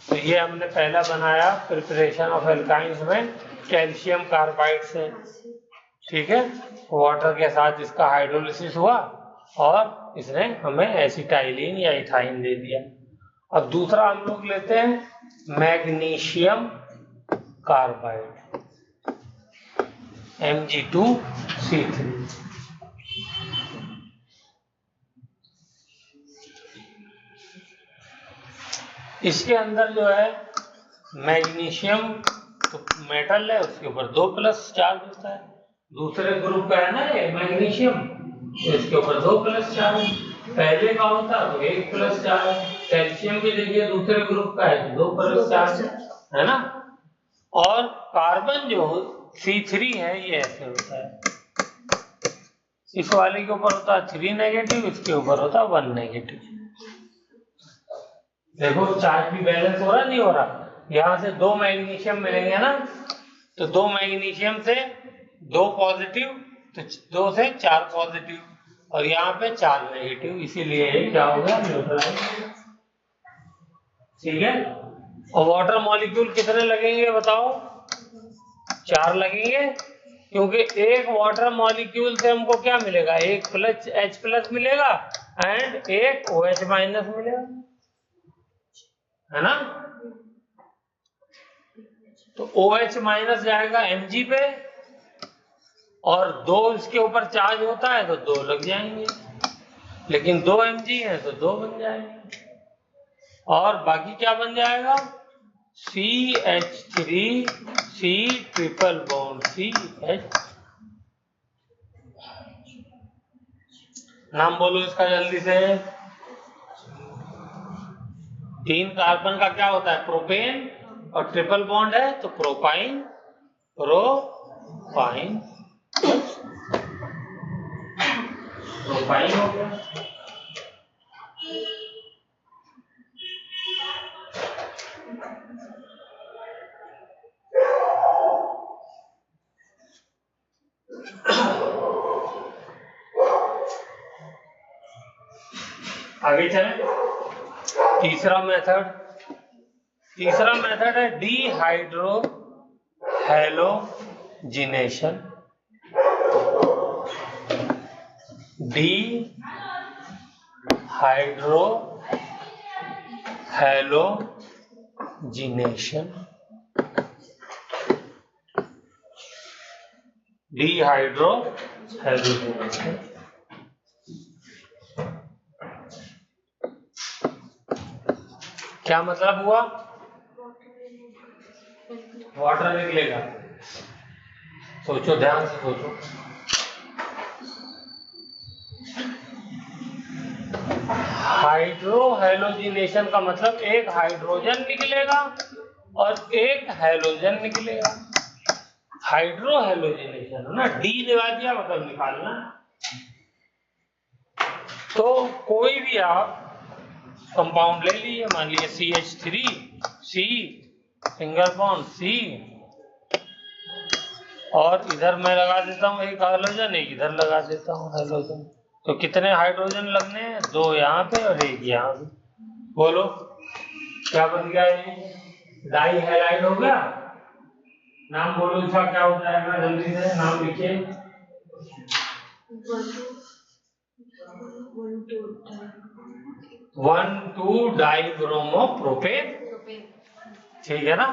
तो ये हमने पहला बनाया प्रिपरेशन ऑफ एल्काइंस में कैल्शियम कार्बाइड से, ठीक है। वाटर के साथ इसका हाइड्रोलिसिस हुआ और इसने हमें एसिटाइलिन या इथाइन दे दिया। अब दूसरा हम लोग लेते हैं मैग्नीशियम कार्बाइड Mg2C3। इसके अंदर जो है मैग्नीशियम तो मेटल है, उसके ऊपर 2+ चार्ज होता है। दूसरे ग्रुप का है ना ये मैग्नीशियम, इसके ऊपर 2+ चार्ज। पहले का होता तो 1+ चार्ज। कैल्शियम भी देखिए दूसरे ग्रुप का है तो 2+ चार्ज है ना। और कार्बन जो C3 है ये ऐसे होता है, इस वाले के ऊपर होता है 3 नेगेटिव, इसके ऊपर होता है 1 नेगेटिव। देखो चार्ज भी बैलेंस हो रहा नहीं हो रहा। यहां से 2 मैग्नीशियम मिलेंगे ना, तो 2 मैग्नीशियम से 2 पॉजिटिव, तो 2 से 4 पॉजिटिव, और यहाँ पे 4 नेगेटिव, इसीलिए क्या हो गया न्यूट्रलाइज। ठीक है। और वाटर मॉलिक्यूल कितने लगेंगे बताओ? 4 लगेंगे, क्योंकि एक वाटर मॉलिक्यूल से हमको क्या मिलेगा? एक H+ मिलेगा एंड एक OH- मिलेगा, है ना। तो OH- जाएगा Mg पे, और 2 इसके ऊपर चार्ज होता है तो 2 लग जाएंगे, लेकिन 2 Mg है तो 2 बन जाएंगे। और बाकी क्या बन जाएगा? CH3C triple bond CH। नाम बोलो इसका जल्दी से। 3 कार्बन का क्या होता है? प्रोपेन, और ट्रिपल बॉन्ड है तो प्रोपाइन, प्रोपाइन प्रोपाइन हो गया। आगे चले। तीसरा मेथड है dehydro halogenation. Dehydro halogenation, dehydro halogenation. क्या मतलब हुआ? वाटर निकलेगा। सोचो, ध्यान से सोचो। हाइड्रोहैलोजिनेशन का मतलब एक हाइड्रोजन निकलेगा और एक हैलोजन निकलेगा। हाइड्रोहैलोजिनेशन है ना, डी लगा दिया मतलब निकालना। तो कोई भी आप कंपाउंड ले लीजिए, मान लीजिए CH3C सिंगल बॉन्ड C, और इधर मैं लगा देता हूँ एक हाइड्रोजन, एक इधर लगा देता हूँ हाइड्रोजन। तो कितने हाइड्रोजन लगने हैं? 2 यहाँ पे और 1 यहाँ पे। बोलो क्या बन गया? ये डाई हैलाइड हो गया। नाम बोलो इसका क्या हो जाएगा? जल्दी से नाम लिखिए। 1,2-डाइब्रोमोप्रोपेन। ठीक है ना।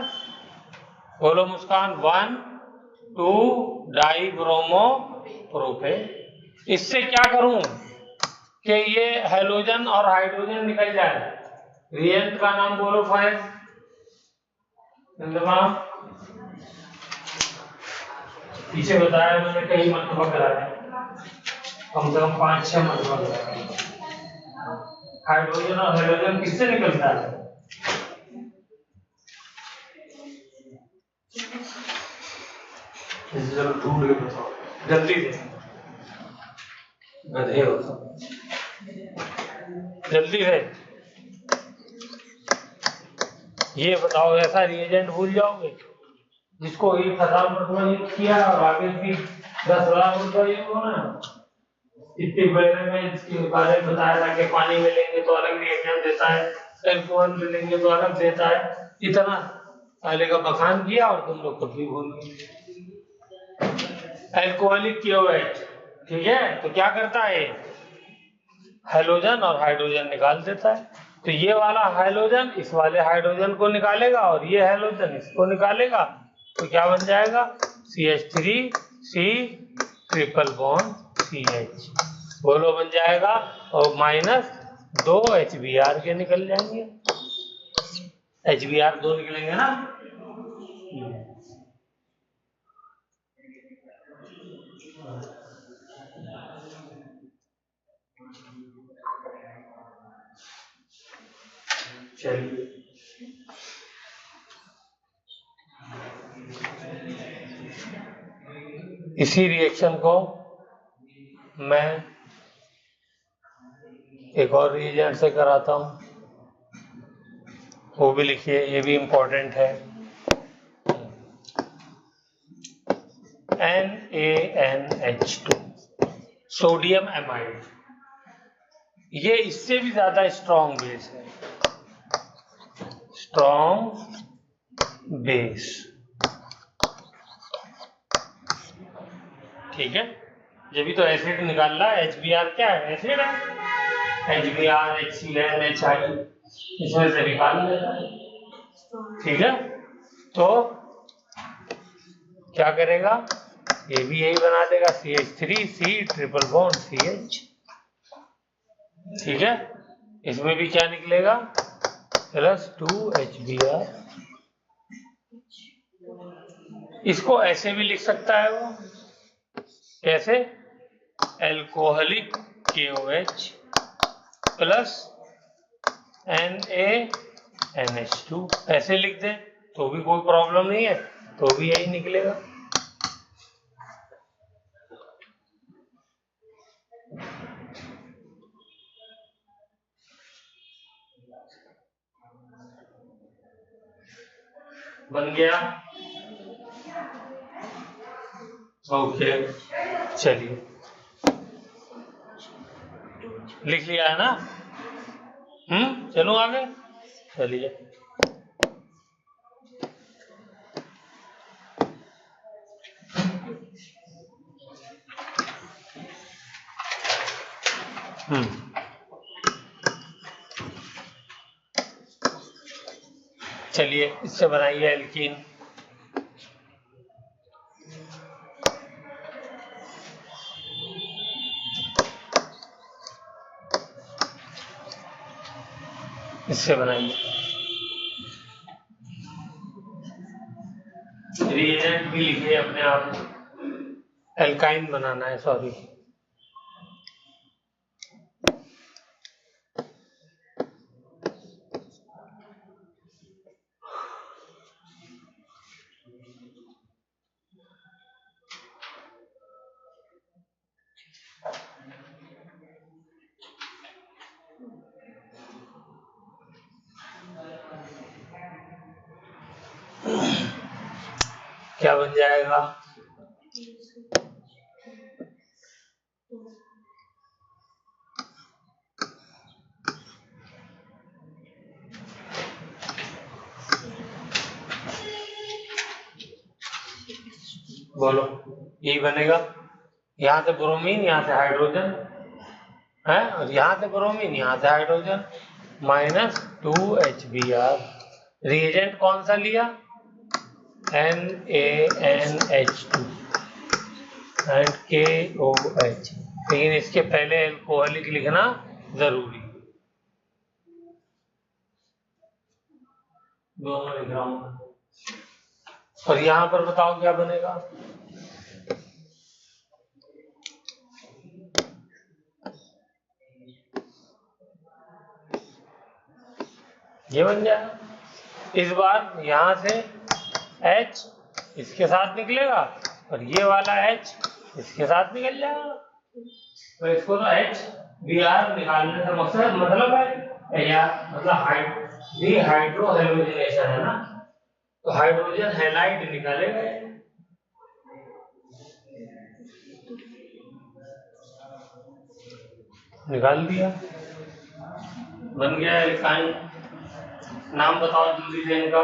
बोलो मुस्कान, 1,2-डाइब्रोमोप्रोपेन। इससे क्या करूं कि ये हैलोजन और हाइड्रोजन निकल जाए? रिएक्ट का नाम बोलो फाइल। पीछे बताया मैंने, कई मरतबा कराया, कम से कम 5-6 मरतबा कराया। हाइड्रोजन और हैलोजन किससे निकलता है? जरा ढूंढ के बताओ जल्दी से, गधे हो तो। जल्दी से ये बताओ, ऐसा रिएजेंट भूल जाओगे जिसको 1,000 मरतबा यूज किया और आगे भी 10,000 मरतबा यूज होना। इतने बड़े में इसके बारे में बताया था कि पानी में लेंगे तो अलग रिएक्शन देता है, एल्कोहल मिलेंगे तो अलग देता है। इतना पहले का बखान किया और तुम लोग खुद भी भूल गए। एल्कोहलिक KOH, ठीक है, तो क्या करता है, हाइड्रोजन और हाइड्रोजन निकाल देता है। तो ये वाला हाइड्रोजन इस वाले हाइड्रोजन को निकालेगा और ये हाइड्रोजन इसको निकालेगा, तो क्या बन जाएगा, CH3C ट्रिपल बॉन्ड CH, बोलो बन जाएगा, और माइनस 2 HBr के निकल जाएंगे, HBr 2 निकलेंगे ना। चलिए इसी रिएक्शन को मैं एक और रिएजेंट से कराता हूं, वो भी लिखिए, ये भी इंपॉर्टेंट है। NaNH2 सोडियम एमाइड, ये इससे भी ज्यादा स्ट्रॉन्ग बेस है, स्ट्रॉन्ग बेस, ठीक है। ये भी तो एसिड निकाल रहा है, HBr क्या है, एसिड है, HBr HCl HI, इसमें से निकाल लेता है, ठीक है। तो क्या करेगा, ये भी यही बना देगा, CH3C ट्रिपल बॉन्ड CH, ठीक है। इसमें भी क्या निकलेगा, +2 HBr, इसको ऐसे भी लिख सकता है वो, कैसे, एल्कोहलिक KOH प्लस NaNH2, ऐसे लिख दे तो भी कोई प्रॉब्लम नहीं है, तो भी यही निकलेगा। बन गया, ओके, चलिए लिख लिया है ना, चलो आगे, चलिए चलिए इससे बनाइए एल्कीन, इससे बनाइए, रिएजेंट भी लिखिए अपने आप, एल्काइन बनाना है, सॉरी, क्या बन जाएगा, बोलो, यही बनेगा, यहाँ से ब्रोमीन, यहाँ से हाइड्रोजन है, और यहाँ से ब्रोमीन, यहाँ से हाइड्रोजन, -2 HBr, रिएजेंट कौन सा लिया, NaNH2 एंड KOH, लेकिन इसके पहले एल्कोहलिक लिखना जरूरी, दोनों लिख रहा हूं। और यहां पर बताओ क्या बनेगा, ये बन जाएगा। इस बार यहां से H इसके साथ निकलेगा और ये वाला H इसके साथ निकल जाएगा, तो इसको तो HBr निकालने का मकसद मतलब है या मतलब हाइड्रो हेलोजिनेशन है ना, तो हाइड्रोजन हैलाइड निकालेगा, निकाल दिया, बन गया एल्काइन। नाम बताओ जल्दी से इनका।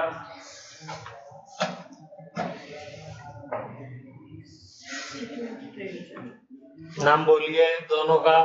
नाम बोलिए दोनों का।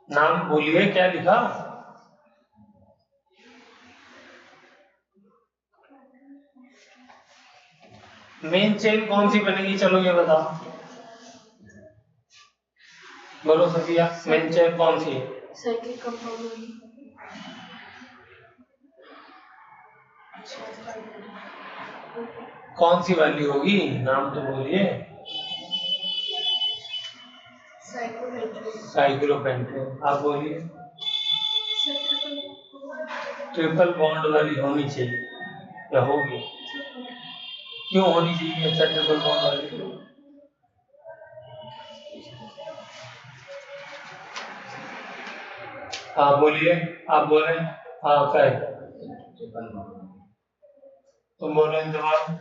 नाम बोलिए, क्या लिखा? मेन चेन कौन सी बनेगी, चलो ये बताओ। बोलो सफिया, मेन चेन कौन सी है? Cyclic compound. कौन सी वाली होगी, नाम तो बोलिए। साइक्लोपेंटेन। आप बोलिए। ट्रिपल बॉन्ड वाली होनी चाहिए या होगी? क्यों होनी चाहिए अच्छा ट्रिपल बॉन्ड वाली? हाँ बोलिए, आप बोले। हाँ क्या है? तुम बोले जवाब।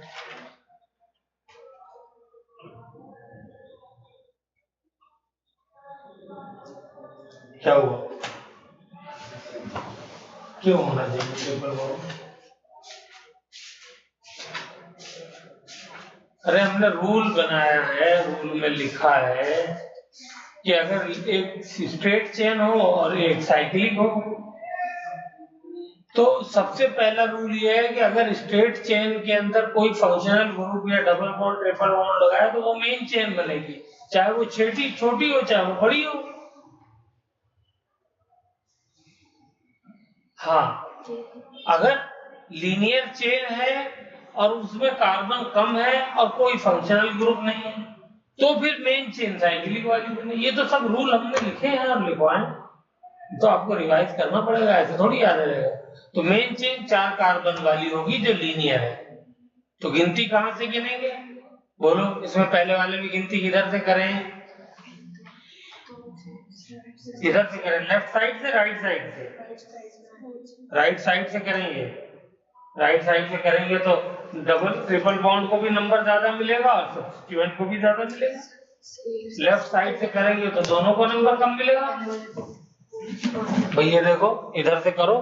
क्या हुआ, क्यों होना चाहिए ट्रिपल बॉन्ड? अरे हमने रूल बनाया है, रूल में लिखा है कि अगर एक स्ट्रेट चेन हो और एक साइक्लिक हो तो सबसे पहला रूल ये है कि अगर स्ट्रेट चेन के अंदर कोई फंक्शनल ग्रुप या डबल बॉन्ड ट्रिपल बॉन्ड लगाए तो वो मेन चेन बनेगी, चाहे वो छोटी हो चाहे वो बड़ी हो। हाँ, अगर लीनियर चेन है और उसमें कार्बन कम है और कोई फंक्शनल ग्रुप नहीं है तो फिर मेन चेन साइक्लिक वाली बनेगी। ये तो सब रूल हमने लिखे हैं और लिखवाए, तो आपको रिवाइज करना पड़ेगा, ऐसे थोड़ी याद रहेगा। तो मेन चेन 4 कार्बन वाली होगी जो लीनियर है। तो गिनती कहां से गिनेंगे, बोलो। इसमें पहले वाले में गिनती किधर से करें? इधर से करें, लेफ्ट साइड से राइट साइड से? राइट साइड से करेंगे। राइट साइड से करेंगे तो डबल ट्रिपल बॉन्ड को भी नंबर ज्यादा मिलेगा और सब्स्टिट्यूएंट को भी ज्यादा मिलेगा। लेफ्ट साइड से करेंगे तो दोनों को नंबर कम मिलेगा। भाई ये देखो, इधर से करो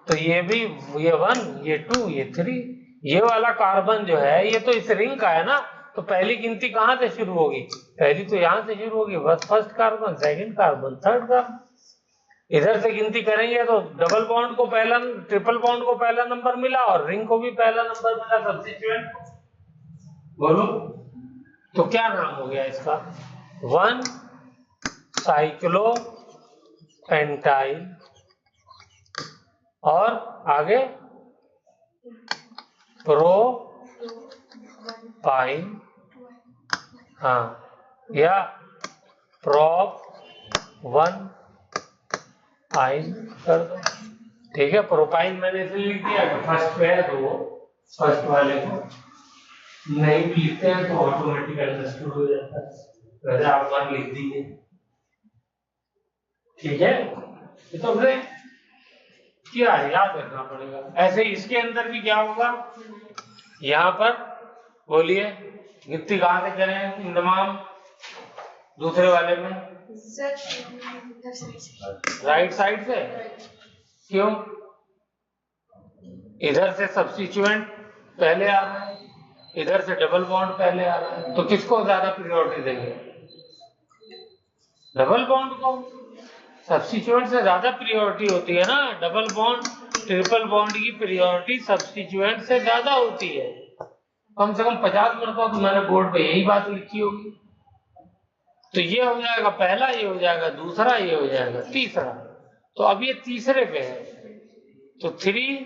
तो ये भी, ये 1, ये 2, ये 3, ये वाला कार्बन जो है ये तो इस रिंग का है ना, तो पहली गिनती कहां से शुरू होगी? पहली तो यहां से शुरू होगी, बस first carbon, second carbon, third carbon. इधर से गिनती करेंगे तो डबल बॉन्ड को पहला, ट्रिपल बॉन्ड को पहला नंबर मिला और रिंग को भी पहला नंबर मिला सब्स्टिट्यूएंट को। बोलो तो क्या नाम हो गया इसका? 1 साइक्लो पेंटाइल और आगे प्रोपाइन, हाँ, या प्रोप 1 आइन कर दो। ठीक है, प्रोपाइन मैंने इसलिए लिख दिया कि फर्स्ट पे है तो वो फर्स्ट वाले को नहीं भी लिखते हैं तो ऑटोमेटिक अंडरस्टूड हो जाता है, वैसे आप 1 लिख दीजिए। ठीक है, ये तो हमने क्या है, याद रखना पड़ेगा। ऐसे इसके अंदर भी क्या होगा, यहाँ पर बोलिए गिनती कहां से करें इन तमाम? दूसरे वाले में राइट साइड से। क्यों? इधर से सब्स्टिट्यूएंट पहले आ रहा है, इधर से डबल बॉन्ड पहले आ रहा है, तो किसको ज्यादा प्रायोरिटी देंगे? डबल बॉन्ड को। सब्स्टिट्यूएंट से ज्यादा प्रायोरिटी होती है ना डबल बॉन्ड ट्रिपल बॉन्ड की प्रायोरिटी सब्स्टिट्यूएंट से ज्यादा होती है। कम से कम 50 मरतबा तो मैंने बोर्ड पे यही बात लिखी होगी। तो ये हो जाएगा पहला, ये हो जाएगा दूसरा, ये हो जाएगा तीसरा। तो अब ये तीसरे पे है, तो 3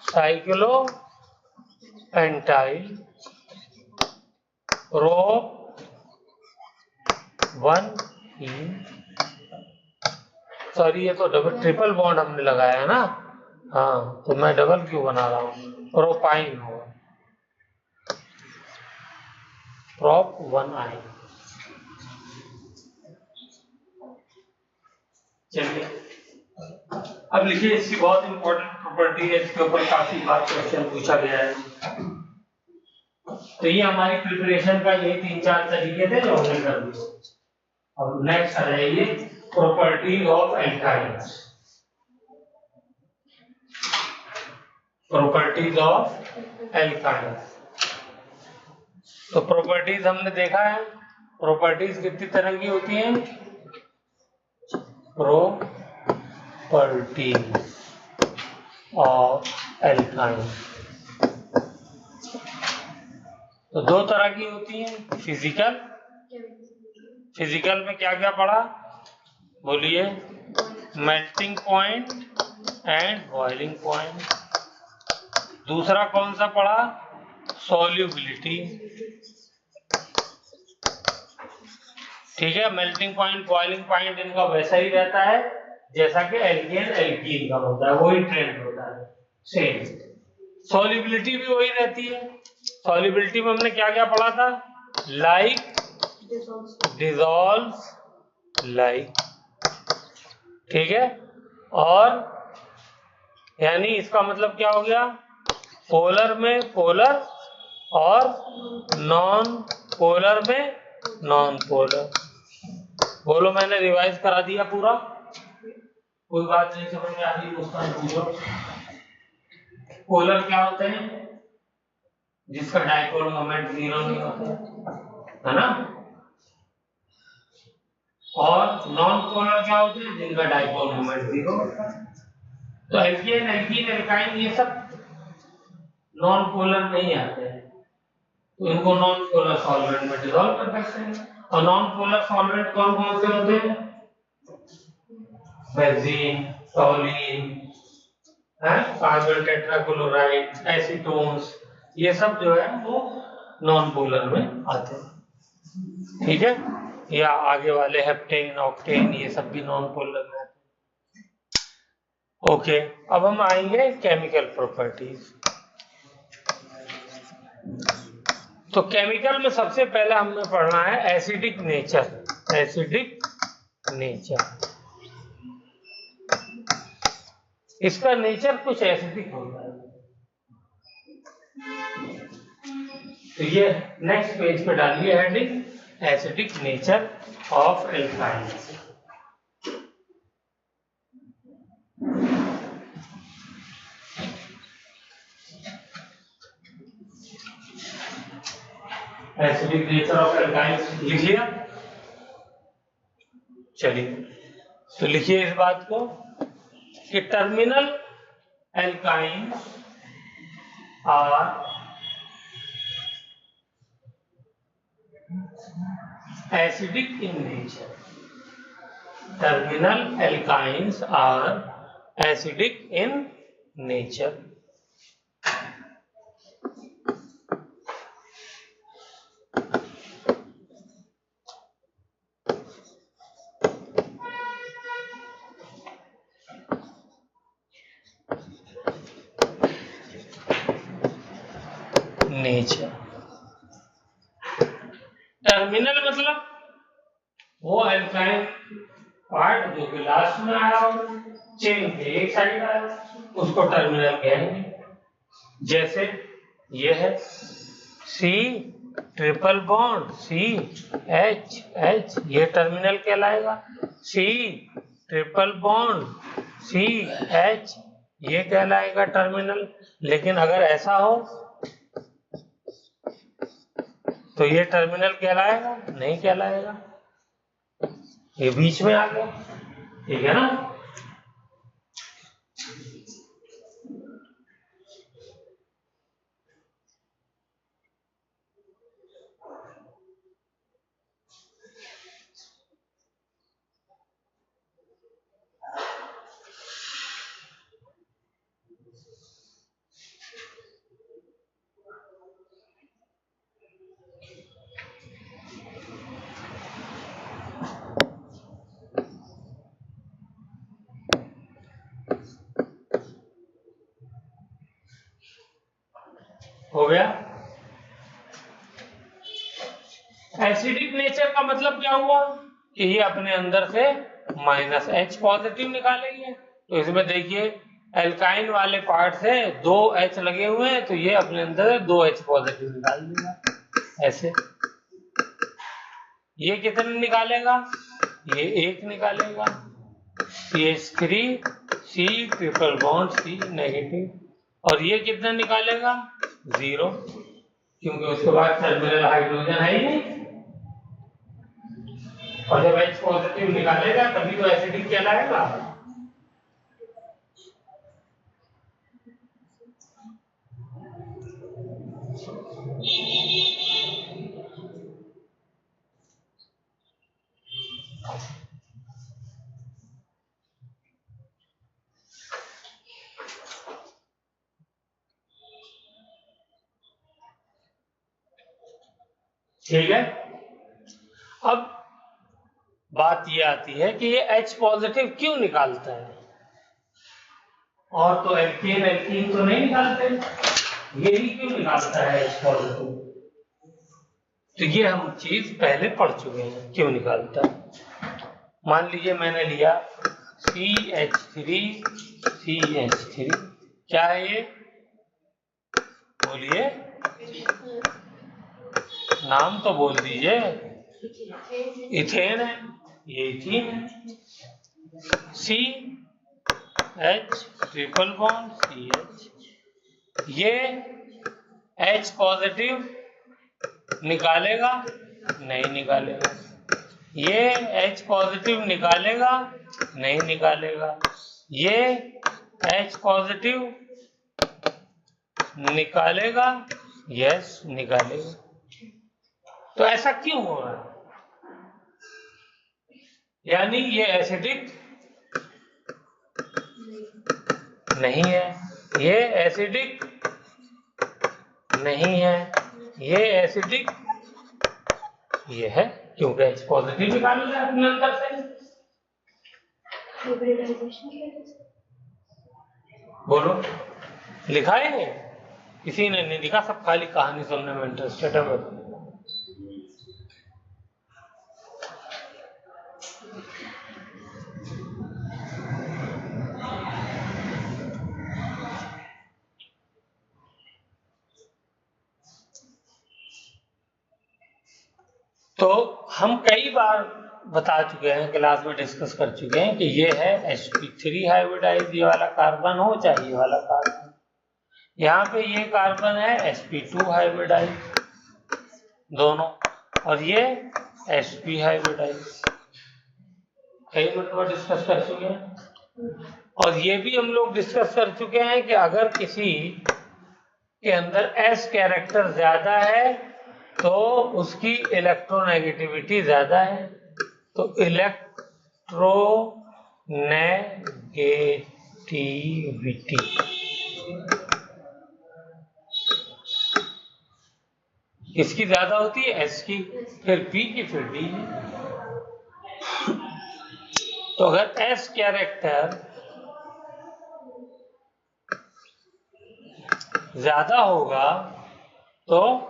साइक्लो पेंटाइल प्रोप 1 सॉरी ये तो डबल ट्रिपल बॉन्ड हमने लगाया है ना, हाँ तो मैं डबल क्यों बना रहा हूँ, प्रोपाइन होगा, प्रोप 1 आई। चलिए अब लिखिए, इसकी बहुत इंपॉर्टेंट प्रॉपर्टी है, इसके ऊपर काफी बार क्वेश्चन पूछा गया है। तो ये हमारी प्रिपरेशन का ये 3-4 तरीके थे जो हमने कर दिए। अब नेक्स्ट आ जाइए properties of alkynes. Properties of alkynes, तो प्रॉपर्टीज हमने देखा है, प्रॉपर्टीज कितनी तरह की होती हैं, प्रॉपर्टीज ऑफ एल्काइन्स तो 2 तरह की होती हैं, फिजिकल। फिजिकल में क्या क्या पढ़ा बोलिए, melting point and boiling point. दूसरा कौन सा पढ़ा, सॉल्युबिलिटी। ठीक है, मेल्टिंग पॉइंट बॉइलिंग पॉइंट इनका वैसा ही रहता है जैसा कि एल्केन एल्कीन का होता है, वही ट्रेंड होता है सेम। सॉल्युबिलिटी भी वही रहती है। सॉल्युबिलिटी में हमने क्या क्या पढ़ा था, लाइक, डिसॉल्व, लाइक। ठीक है, और यानी इसका मतलब क्या हो गया, पोलर में पोलर और नॉन पोलर में नॉन पोलर। बोलो मैंने रिवाइज करा दिया पूरा, कोई बात नहीं समझ में आ रही उसका पूछो। पोलर क्या होते हैं, जिसका डाइपोल मोमेंट 0 नहीं होता है ना, और नॉन पोलर क्या होते हैं, जिनका डाइपोल मोमेंट 0 होता है। तो एल्केन एल्कीन एल्काइन ये सब नॉन पोलर नहीं आते हैं, तो इनको नॉन पोलर सॉल्वेंट में डिसॉल्व कर सकते हैं। और नॉन पोलर सॉल्वेंट कौन कौन से होते हैं, बेंजीन, टॉलिन, कार्बन टेट्राक्लोराइड, एसीटोन्स, ये सब जो है वो नॉन पोलर में आते हैं। ठीक है, या आगे वाले हेप्टेन ऑक्टेन ये सब भी नॉन पोलर में आते हैं। ओके, अब हम आएंगे केमिकल प्रॉपर्टीज। तो केमिकल में सबसे पहले हमें पढ़ना है एसिडिक नेचर। एसिडिक नेचर, इसका नेचर कुछ एसिडिक होता है। तो ये नेक्स्ट पेज पे डालिए heading, acidic nature of alkynes. Acidic nature of alkynes लिख लिया। चलिए तो लिखिए इस बात को कि terminal alkynes are acidic in nature. Terminal alkynes are acidic in nature. Nature, terminal मतलब वो एल्काइन पार्ट जो कि लास्ट में आया हो, चेन के एक साइड आया, उसको टर्मिनल कहेंगे। जैसे ये है C triple bond, C H H, ये टर्मिनल कहलाएगा। C triple bond, C H, ये कहलाएगा टर्मिनल। लेकिन अगर ऐसा हो तो ये टर्मिनल कहलाएगा, नहीं कहलाएगा, ये बीच में आ गया। ठीक है ना, हो गया। एसिडिक नेचर का मतलब क्या हुआ कि ये अपने अंदर से -H पॉजिटिव निकालेंगे। तो इसमें देखिए एल्काइन वाले पार्ट से 2 H लगे हुए हैं, तो ये अपने अंदर 2 H पॉजिटिव निकाल देगा ऐसे। ये कितने निकालेगा, ये 1 निकालेगा, CH3 C triple bond C negative. और ये कितना निकालेगा, 0, क्योंकि उसके बाद टर्मिनल हाइड्रोजन है ही नहीं। और जब H पॉजिटिव निकालेगा तभी तो एसिडिक कहलाएगा। ठीक है। अब बात ये आती है कि ये H पॉजिटिव क्यों निकालता है, और तो एल्केन एल्कीन तो नहीं निकालते, ये ही क्यों निकालता है H पॉजिटिव। तो ये हम चीज पहले पढ़ चुके हैं क्यों निकालता है। मान लीजिए मैंने लिया CH3 CH3, क्या है ये, बोलिए, नाम तो बोल दीजिए, इथेन है, ये इथीन है। CH ट्रिपल बॉन्ड CH, ये H पॉजिटिव निकालेगा, नहीं निकालेगा। ये H पॉजिटिव निकालेगा, नहीं निकालेगा। ये H पॉजिटिव निकालेगा, यस निकालेगा। तो ऐसा क्यों हो रहा है, यानी ये एसिडिक नहीं है, ये एसिडिक नहीं है, ये एसिडिक ये है, क्योंकि H पॉजिटिव निकाल रहा है अपने अंदर से। बोलो, लिखा है, किसी ने नहीं लिखा, सब खाली कहानी सुनने में इंटरेस्टेड है। तो हम कई बार बता चुके हैं, क्लास में डिस्कस कर चुके हैं कि ये है sp3 हाइब्रिडाइज, ये वाला कार्बन हो चाहे ये वाला कार्बन। यहाँ पे ये कार्बन है sp2 हाइब्रिडाइज दोनों, और ये sp हाइब्रिडाइज, कई मतलब डिस्कस कर चुके हैं। और ये भी हम लोग डिस्कस कर चुके हैं कि अगर किसी के अंदर S कैरेक्टर ज्यादा है तो उसकी इलेक्ट्रोनेगेटिविटी ज्यादा है, तो इलेक्ट्रोनेगेटिविटी किसकी ज्यादा होती है, S की, फिर P की, फिर D की। तो अगर S कैरेक्टर ज्यादा होगा तो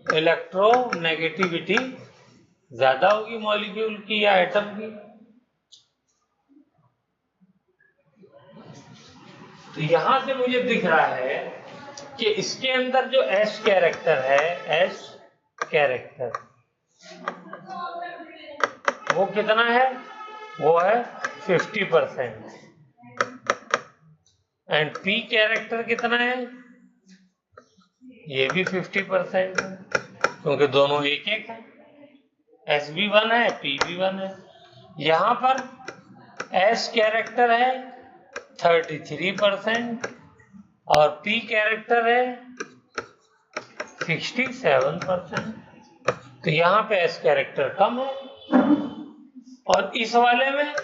इलेक्ट्रोनेगेटिविटी ज्यादा होगी मॉलिक्यूल की या एटम की। तो यहां से मुझे दिख रहा है कि इसके अंदर जो S कैरेक्टर है, S कैरेक्टर वो कितना है, वो है 50%। एंड P कैरेक्टर कितना है, ये भी 50% है, क्योंकि दोनों एक एक है, S भी 1 है, P भी 1 है। यहां पर S कैरेक्टर है 33% और P कैरेक्टर है 67%। तो यहाँ पे S कैरेक्टर कम है, और इस वाले में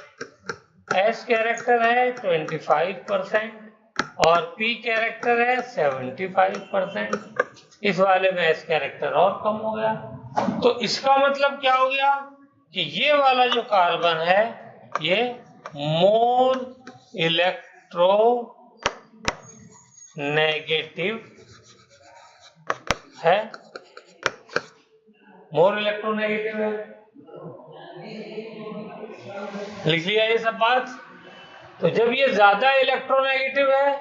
S कैरेक्टर है 25% और P कैरेक्टर है 75%। इस वाले में S कैरेक्टर और कम हो गया। तो इसका मतलब क्या हो गया कि ये वाला जो कार्बन है ये मोर इलेक्ट्रो नेगेटिव है, मोर इलेक्ट्रोनेगेटिव है। लिख लिया ये सब बात। तो जब ये ज्यादा इलेक्ट्रोनेगेटिव है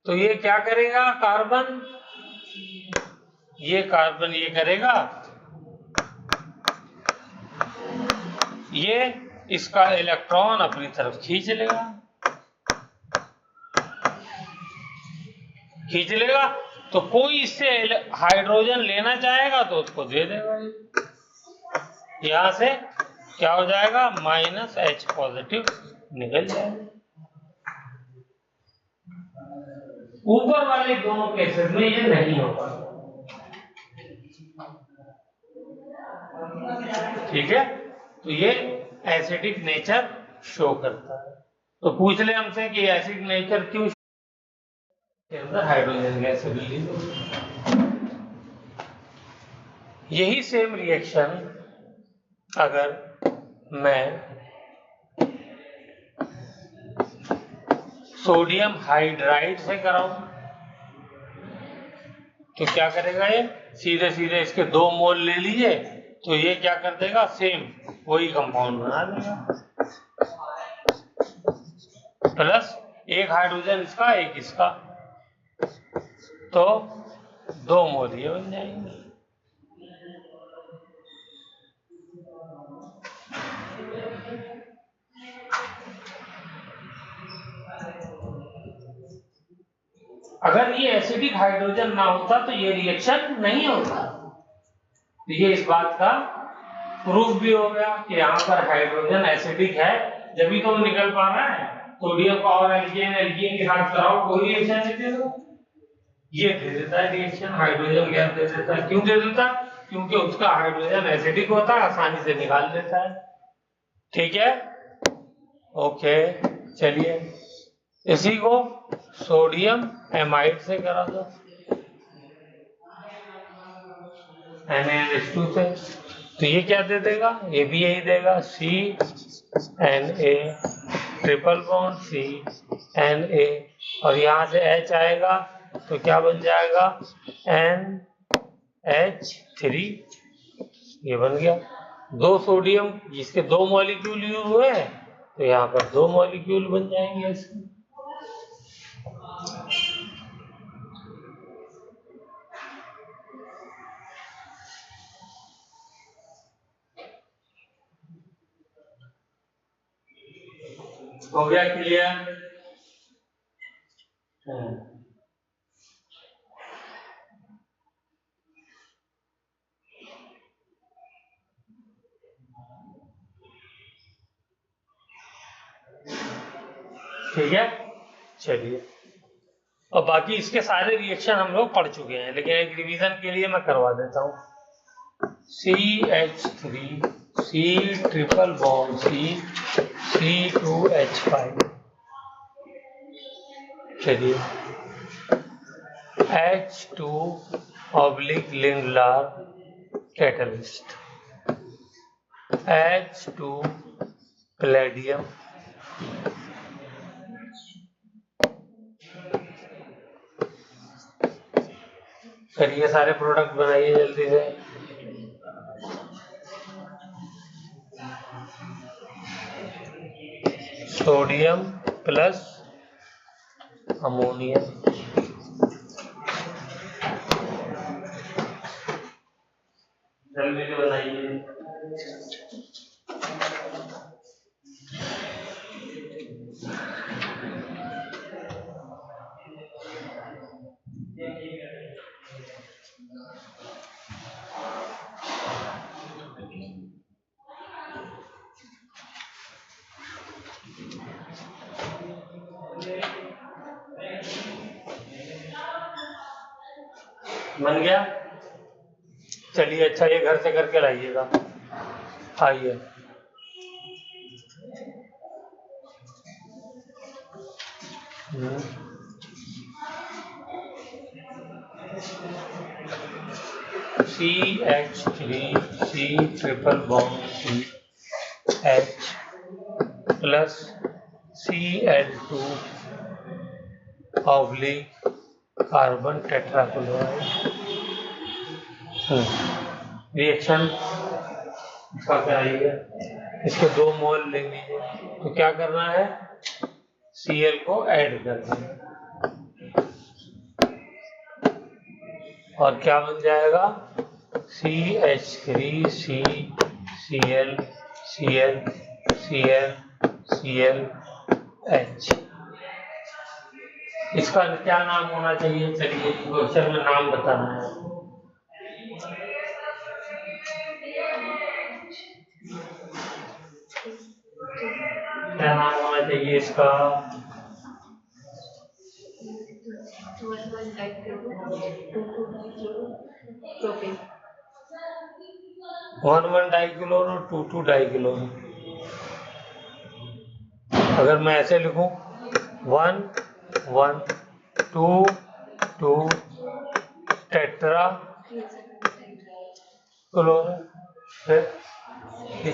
तो ये क्या करेगा, कार्बन, ये कार्बन ये करेगा, ये इसका इलेक्ट्रॉन अपनी तरफ खींच लेगा, तो कोई इससे हाइड्रोजन लेना चाहेगा तो उसको दे देगा। यहां से क्या हो जाएगा, -H पॉजिटिव निकल जाएगा। ऊपर वाले दोनों केसेस में ये नहीं होगा। ठीक है, तो ये एसिडिक नेचर शो करता है। तो पूछ ले हमसे कि एसिडिक नेचर क्यों, के अंदर हाइड्रोजन गैस रिलीज होगी। यही सेम रिएक्शन अगर मैं सोडियम हाइड्राइड से कराऊं तो क्या करेगा, ये सीधे सीधे इसके 2 मोल ले लीजिए तो ये क्या कर देगा, सेम वही कंपाउंड बना देगा, प्लस एक हाइड्रोजन इसका एक इसका, तो 2 मोल ये बन जाएंगे। अगर ये एसिडिक हाइड्रोजन ना होता तो ये रिएक्शन नहीं होता। तो ये इस बात का प्रूफ भी हो गया कि यहाँ पर हाइड्रोजन एसिडिक है, जब भी तो निकल पा रहा है। सोडियम का और एल्कीन के साथ कराओ, कोई रिएक्शन नहीं देगा, ये दे देता है रिएक्शन, हाइड्रोजन गैस दे देता है। क्यों दे देता है, क्योंकि उसका हाइड्रोजन एसिडिक होता है, आसानी से निकाल देता है। ठीक है, ओके, चलिए इसी को सोडियम एमाइड से करा दो, Na2 से, तो ये क्या दे देगा, ये भी यही देगा, CNA ट्रिपल बॉन्ड CNA, और यहां से H आएगा तो क्या बन जाएगा, NH3, ये बन गया। 2 सोडियम जिसके 2 मॉलिक्यूल यूज हुए तो यहाँ पर 2 मॉलिक्यूल बन जाएंगे इसके। हो गया क्लियर? ठीक है, चलिए। और बाकी इसके सारे रिएक्शन हम लोग पढ़ चुके हैं, लेकिन एक रिवीजन के लिए मैं करवा देता हूँ। CH3 C triple bond C2H5, चलिए H2 oblique Lindlar catalyst, H2 palladium, करिए सारे प्रोडक्ट बनाइए जल्दी से। सोडियम प्लस अमोनियम, जल्दी से बनाइए। बन गया, चलिए अच्छा, ये घर से करके लाइएगा। आइए, CH3 C triple bond CH plus Cl2 oblique carbon tetrachloride, reaction इसका क्या है, इसके 2 मोल ले लीजिए, तो क्या करना है, Cl को ऐड कर देना और क्या बन जाएगा, CH3C Cl Cl Cl ClH। इसका क्या नाम होना चाहिए, चलिए क्वेश्चन में नाम बताना है। क्या नाम होना चाहिए इसका, 1,1-डाइक्लोरो 2,2-डाइक्लोरो। अगर मैं ऐसे लिखूं 1,1,2,2 टेट्रा क्लोरो,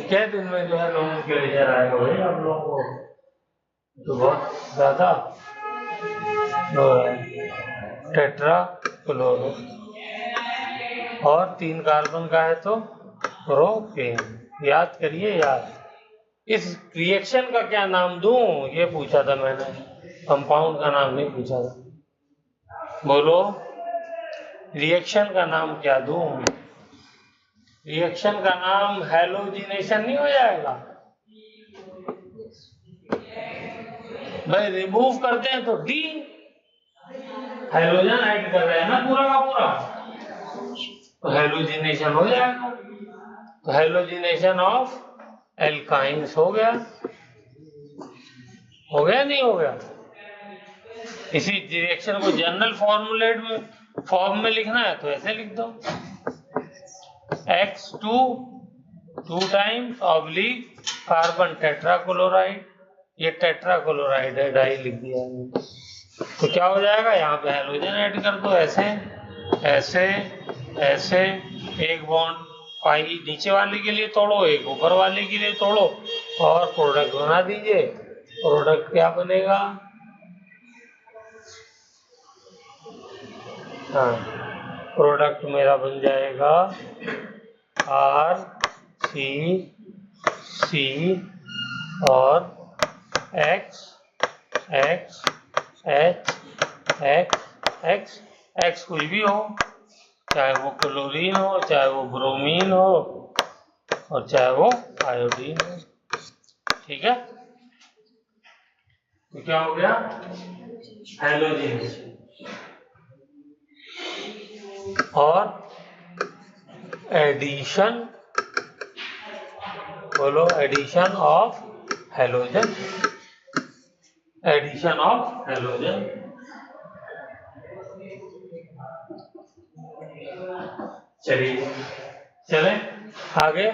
क्या दिन में जो है लोगों के लेजर आएगा भाई आप लोगों को, तो बहुत ज्यादा टेट्रा क्लोरो, और 3 कार्बन का है तो प्रोपेन। याद करिए यार, इस रिएक्शन का क्या नाम दूं ये पूछा था मैंने, कंपाउंड का नाम नहीं पूछा था। बोलो रिएक्शन का नाम क्या दूं, रिएक्शन का नाम हैलोजिनेशन नहीं हो जाएगा भाई, रिमूव करते हैं तो डी, हाइड्रोजन ऐड कर रहे हैं ना पूरा का पूरा, तो हैलोजिनेशन हो जाएगा, तो हैलोजिनेशन ऑफ एल्काइंस हो गया नहीं हो गया। इसी रिएक्शन को जनरल फॉर्मूलेट में फॉर्म में लिखना है तो ऐसे लिख दो, X2 2 times oblique carbon tetrachloride, ये टेट्राक्लोराइड है, डाई लिख दिया है, तो क्या हो जाएगा, यहाँ पे हैलोजन ऐड कर दो, ऐसे ऐसे ऐसे, एक बॉन्ड पाई नीचे वाले के लिए तोड़ो, एक ऊपर वाले के लिए तोड़ो और प्रोडक्ट बना दीजिए। प्रोडक्ट क्या बनेगा, हाँ प्रोडक्ट मेरा बन जाएगा RCC और X X H X X X कुछ भी हो, चाहे वो क्लोरीन हो, चाहे वो ब्रोमीन हो और चाहे वो आयोडीन हो, ठीक है। तो क्या हो गया, हैलोजन। और एडिशन, बोलो addition of halogen, addition of halogen. चलिए चले आगे,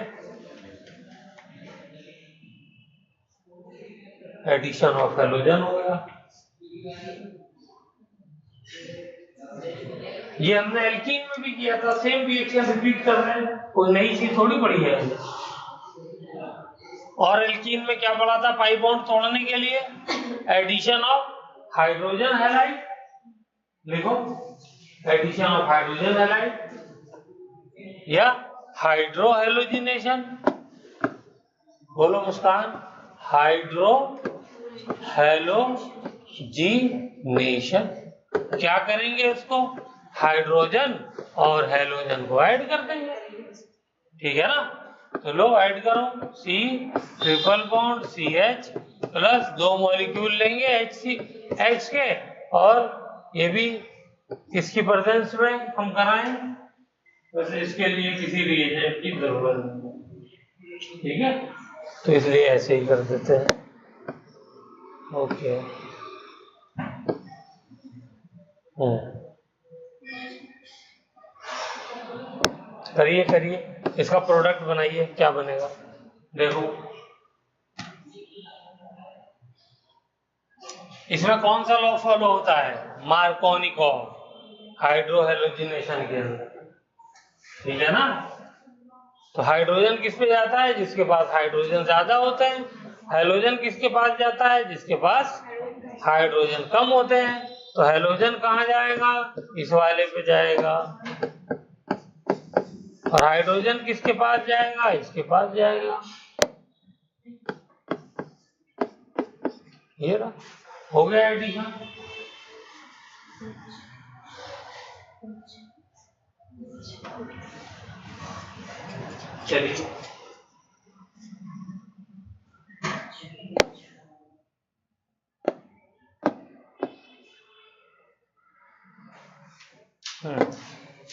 एडिशन ऑफ हैलोजन हो गया। ये हमने एल्कीन में भी किया था, सेम रिएक्शन रिपीट कर रहे हैं, कोई नई चीज थोड़ी पड़ी है। और एल्कीन में क्या पढ़ा था, पाई बॉन्ड तोड़ने के लिए एडिशन ऑफ हाइड्रोजन हैलाइड, लिखो एडिशन ऑफ हाइड्रोजन हैलाइड या हाइड्रो हैलोजिनेशन, बोलो मुस्कान, हाइड्रो हैलोजिनेशन। क्या करेंगे इसको, हाइड्रोजन और हैलोजन को ऐड कर देंगे, ठीक है ना। तो लो ऐड करो, C triple bond CH plus 2 molecule लेंगे H के, और ये भी इसकी प्रेजेंस में हम कराएं, वैसे इसके लिए किसी रिएजेंट की जरूरत नहीं, ठीक है, तो इसलिए ऐसे ही कर देते हैं। ओके करिए करिए, इसका प्रोडक्ट बनाइए, क्या बनेगा देखो। इसमें कौन सा लॉ फॉलो होता है, मार्कोनिकॉफ हाइड्रोहेलोजिनेशन के अंदर, ठीक है ना। तो हाइड्रोजन किस पे जाता है, जिसके पास हाइड्रोजन ज्यादा होते हैं, हैलोजन किसके पास जाता है, जिसके पास हाइड्रोजन कम होते हैं। तो हैलोजन कहाँ जाएगा, इस वाले पे जाएगा, और हाइड्रोजन किसके पास जाएगा? इसके पास जाएगा। ये रहा, हो गया एडिशन। चलिए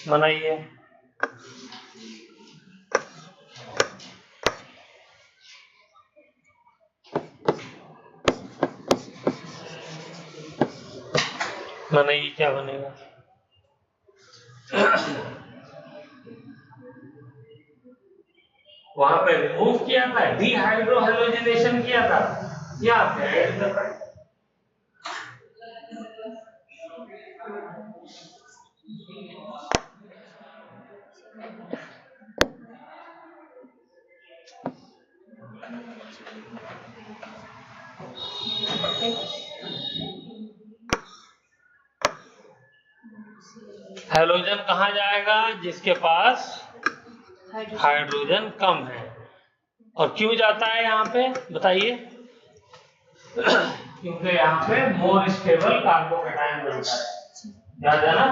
बनाइए। बनाइए, क्या बनेगा? वहां पे रिमूव किया था, डीहाइड्रोहेलोजिनेशन किया था, यहाँ पे ऐड कर रहा है। हैलोजन कहाँ जाएगा? जिसके पास हाइड्रोजन कम है। और क्यों जाता है यहाँ पे बताइए? क्योंकि यहाँ पे मोर स्टेबल कार्बोकेटायन बनता है, याद है ना?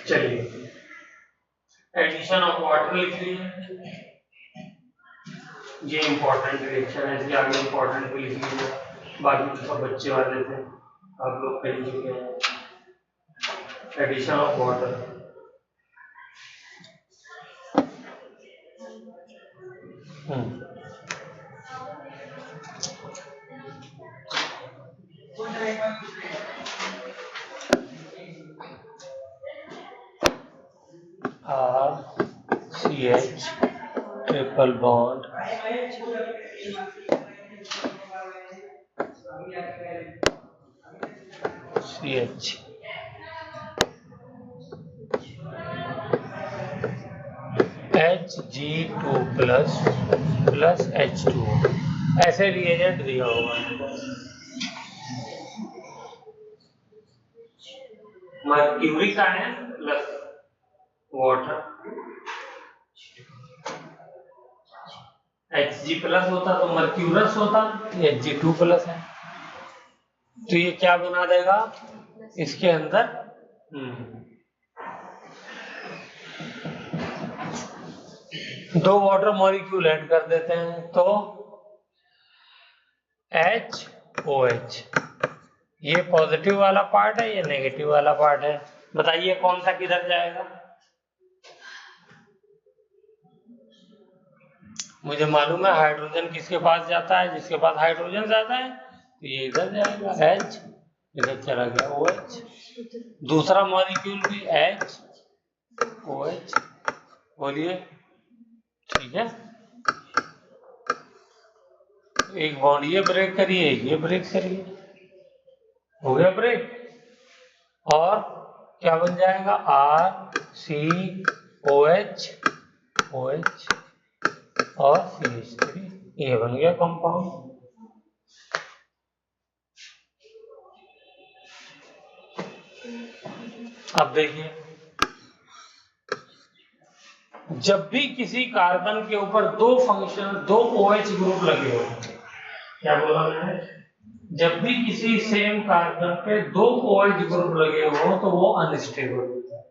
चलिए एडिशन ऑफ वाटर लिख लीजिए, ये इंपॉर्टेंट रिएक्शन है, इसके आगे इंपॉर्टेंट भी लिख लीजिए, बाकी तो सब बच्चे वाले थे, आप लोग कर चुके हैं। Addition of water, CH triple bond CH Hg2 plus H2, ऐसे रिएजेंट दिया होगा। Mercuric ion plus water, Hg plus होता तो मर्क्यूरस होता, Hg2 प्लस है, तो ये क्या बना देगा इसके अंदर? दो वाटर मॉलिक्यूल ऐड कर देते हैं तो HOH, ये पॉजिटिव वाला पार्ट है, ये नेगेटिव वाला पार्ट है। बताइए कौन सा किधर जाएगा? मुझे मालूम है हाइड्रोजन किसके पास जाता है, जिसके पास हाइड्रोजन ज्यादा है, तो ये इधर जाएगा, H इधर चला गया OH, दूसरा मॉलिक्यूल भी HOH, बोलिए ठीक है। एक बॉन्ड ये ब्रेक करिए, ये ब्रेक करिए, हो गया ब्रेक, और क्या बन जाएगा? RCOH OH और CH3, ये बन गया कंपाउंड। अब देखिए, जब भी किसी कार्बन के ऊपर दो OH ग्रुप लगे हो, क्या बोला मैंने? जब भी किसी सेम कार्बन पे दो OH ग्रुप लगे हो तो वो अनस्टेबल होता है,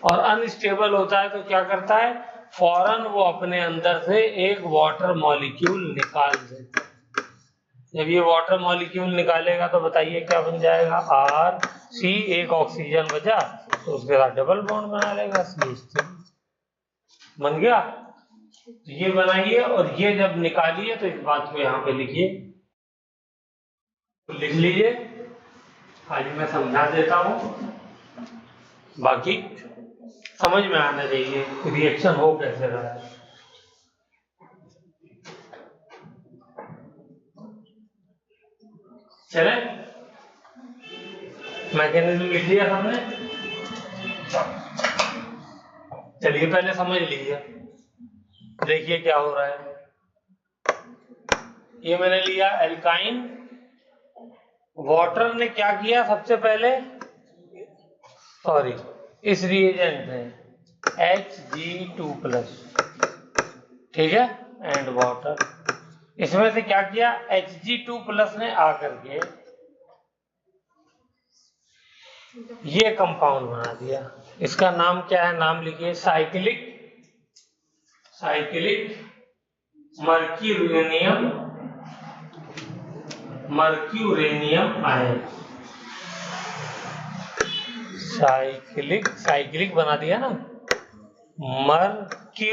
और अनस्टेबल होता है तो क्या करता है? फौरन वो अपने अंदर से एक वाटर मॉलिक्यूल निकाल देता है। जब ये वाटर मॉलिक्यूल निकालेगा तो बताइए क्या बन जाएगा? RC, एक ऑक्सीजन बचा तो उसके साथ डबल बॉन्ड बना लेगा, CH3 बन गया। तो ये बनाइए, और ये जब निकालिए तो इस बात को यहाँ पे लिखिए, तो लिख लीजिए। आज मैं समझा देता हूँ, बाकी समझ में आना चाहिए रिएक्शन हो कैसे रहा है। चले, मैकेनिज्म लिख लिया हमने। चलिए पहले समझ लीजिए, देखिए क्या हो रहा है। ये मैंने लिया एल्काइन, वाटर ने क्या किया सबसे पहले, सॉरी इस रिएजेंट में Hg2+, ठीक है, एंड वाटर, इसमें से क्या किया, Hg2+ ने आकर के ये कंपाउंड बना दिया। इसका नाम क्या है, नाम लिखिए साइक्लिक मर्क्यूरेनियम आयन। साइक्लिक बना दिया ना, मर्क्यूरेनियम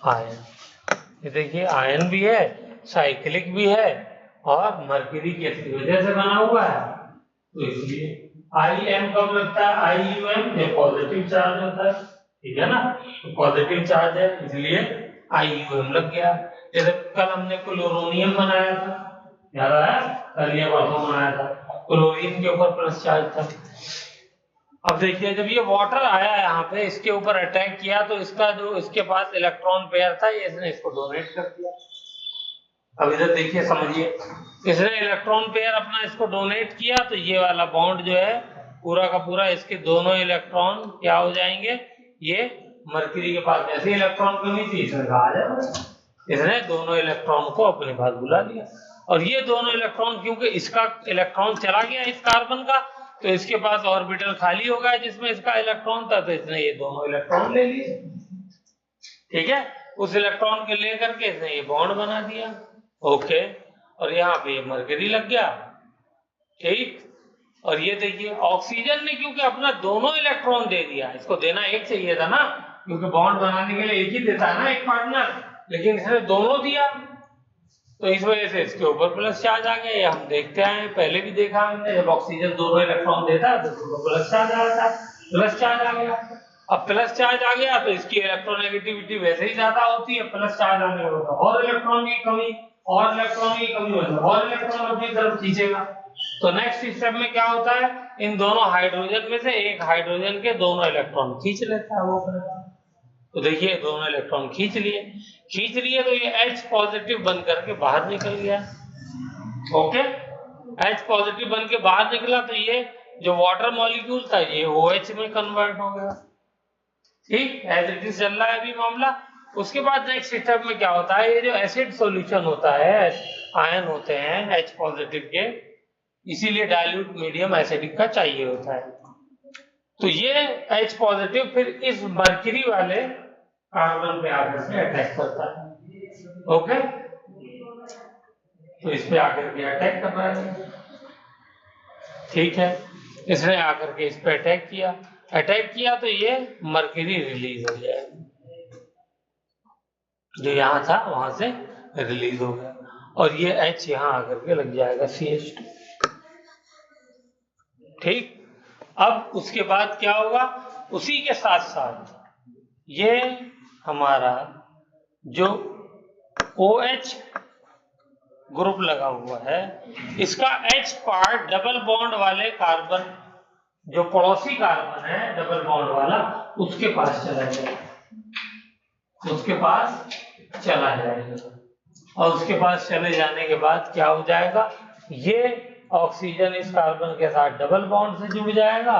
आयन। ये देखिए आयन भी है, साइक्लिक भी है, और मर्क्यूरी की वजह से बना हुआ है, तो इसलिए IM कब लगता है, IUM ये पॉजिटिव चार्ज होता है, ठीक है ना, तो पॉजिटिव चार्ज है इसलिए IUM लग गया। जैसे कल हमने क्लोरोनियम बनाया था, याद आया, कल ये परसों बनाया था, क्लोरीन के ऊपर प्लस चार्ज था। अब देखिए जब ये वाटर आया यहाँ पे, इसके ऊपर अटैक किया, तो इसका जो इसके पास इलेक्ट्रॉन पेयर था, ये इसने इसको डोनेट कर दिया। अब इधर देखिए समझिए, इसने इलेक्ट्रॉन पेयर अपना इसको डोनेट किया, तो ये वाला बॉन्ड जो है पूरा का पूरा, इसके दोनों इलेक्ट्रॉन क्या हो जाएंगे, ये मरकरी के पास जैसे इलेक्ट्रॉन कमी थी, इसने कहा जाए, इसने दोनों इलेक्ट्रॉन को अपने पास बुला लिया। और ये दोनों इलेक्ट्रॉन, क्योंकि इसका इलेक्ट्रॉन चला गया इस कार्बन का, तो इसके पास ऑर्बिटल खाली हो गया जिसमें इसका इलेक्ट्रॉन था, तो इसने ये दोनों इलेक्ट्रॉन ले लिए, ठीक है, उस इलेक्ट्रॉन के लेकर के इसने ये बॉन्ड बना दिया, ओके, और यहाँ पे मरकरी लग गया, ठीक। और ये देखिए ऑक्सीजन ने क्योंकि अपना दोनों इलेक्ट्रॉन दे दिया, इसको देना एक चाहिए था ना, क्योंकि बॉन्ड बनाने के लिए एक ही देता है ना एक पार्टनर, लेकिन इसने दोनों दिया, तो इस वजह से इसके ऊपर प्लस चार्ज आ गया। ये हम देखते आए, पहले भी देखा हमने, जब ऑक्सीजन दोनों इलेक्ट्रॉन देता है तो प्लस चार्ज आ जाता है, प्लस चार्ज आ गया। अब प्लस चार्ज आ गया तो इसकी इलेक्ट्रोनेगेटिविटी वैसे ही ज्यादा होती है, प्लस चार्ज आने के बाद और इलेक्ट्रॉन की कमी, और इलेक्ट्रॉन की कमी मतलब और इलेक्ट्रॉन अपनी तरफ खींचेगा। तो नेक्स्ट स्टेप में क्या होता है, इन दोनों हाइड्रोजन में से एक हाइड्रोजन के दोनों इलेक्ट्रॉन खींच लेता है वो करेगा। तो देखिए दोनों इलेक्ट्रॉन खींच लिए तो ये H पॉजिटिव बन करके बाहर निकल गया, ओके, H पॉजिटिव बन के बाहर निकला, तो ये जो वाटर मॉलिक्यूल था ये OH में कन्वर्ट हो गया, ठीक, एज इट इज चल रहा है अभी मामला। उसके बाद नेक्स्ट स्टेप में क्या होता है, ये जो एसिड सॉल्यूशन होता है, आयन होते हैं H पॉजिटिव के, इसीलिए डाइल्यूट मीडियम एसिडिक का चाहिए होता है। तो ये H पॉजिटिव फिर इस मरकरी वाले कार्बन पे आकर के अटैक करता है, ओके, तो इस पे आकर के अटैक कर रहा है, ठीक है, इसने आकर के इस पे अटैक किया तो ये मरकरी रिलीज हो जाएगा, जो यहाँ था वहां से रिलीज हो गया, और ये H यहाँ आकर के लग जाएगा CH2, ठीक। अब उसके बाद क्या होगा, उसी के साथ साथ ये हमारा जो OH ग्रुप लगा हुआ है, इसका H पार्ट डबल बॉन्ड वाले कार्बन, जो पड़ोसी कार्बन है डबल बॉन्ड वाला, उसके पास चला जाएगा, और उसके पास चले जाने के बाद क्या हो जाएगा, ये ऑक्सीजन इस कार्बन के साथ डबल बॉन्ड से जुड़ जाएगा,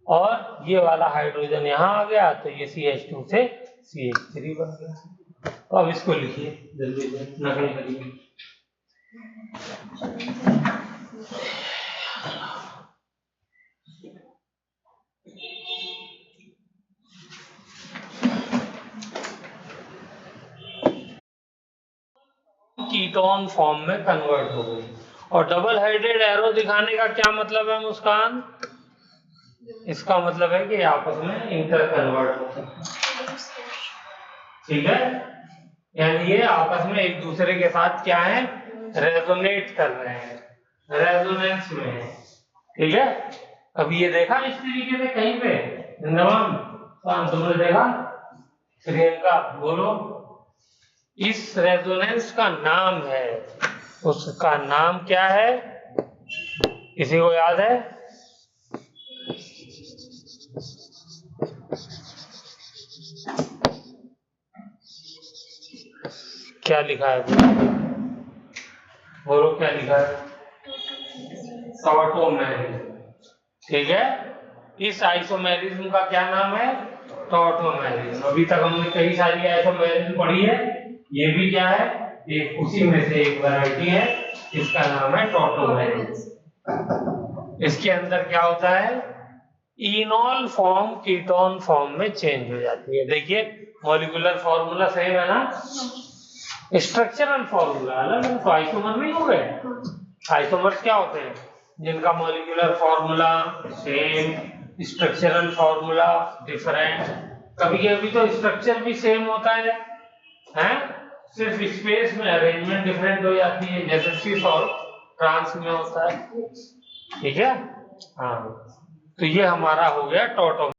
और ये वाला हाइड्रोजन यहाँ आ गया, तो ये CH2 से CH3 बन गया। तो अब इसको लिखिए, जल्दी से नकल करिए। कीटोन फॉर्म में कन्वर्ट हो गई। और डबल हेडेड एरो दिखाने का क्या मतलब है मुस्कान, इसका मतलब है कि आपस में इंटर कन्वर्ट होते हैं, ठीक है, यानी ये आपस में एक दूसरे के साथ क्या है, रेजोनेट कर रहे हैं, रेजोनेंस में है, ठीक है। अभी ये देखा इस तरीके से कहीं पे, तुमने देखा, प्रियंका बोलो, इस रेजोनेंस का नाम है, उसका नाम क्या है, किसी को याद है? क्या लिखा है? बोलो क्या लिखा है? टॉटोमेरिज्म। ठीक है, इस आइसोमेरिज्म का क्या नाम है? टॉटोमेरिज्म। अभी तक हमने कई सारी आइसोमेरिज्म पढ़ी है, ये भी क्या है? एक उसी में से एक वैरायटी है, इसका नाम है टॉटोमेरिज्म। इसके अंदर क्या होता है? इनॉल फॉर्म कीटोन फॉर्म में चेंज हो जाती है। देखिए मॉलिक्यूलर फॉर्मूला सेम है ना, स्ट्रक्चरल फॉर्मूला अलग है, तो आइसोमर नहीं हो गए। आइसोमर्स क्या होते हैं? जिनका molecular formula same, structural formula different. कभी कभी तो स्ट्रक्चर भी सेम होता है, हैं? सिर्फ स्पेस में अरेंजमेंट डिफरेंट हो जाती है, जैसे सिस और ट्रांस में होता है। ठीक है, हाँ, तो ये हमारा हो गया टॉटो।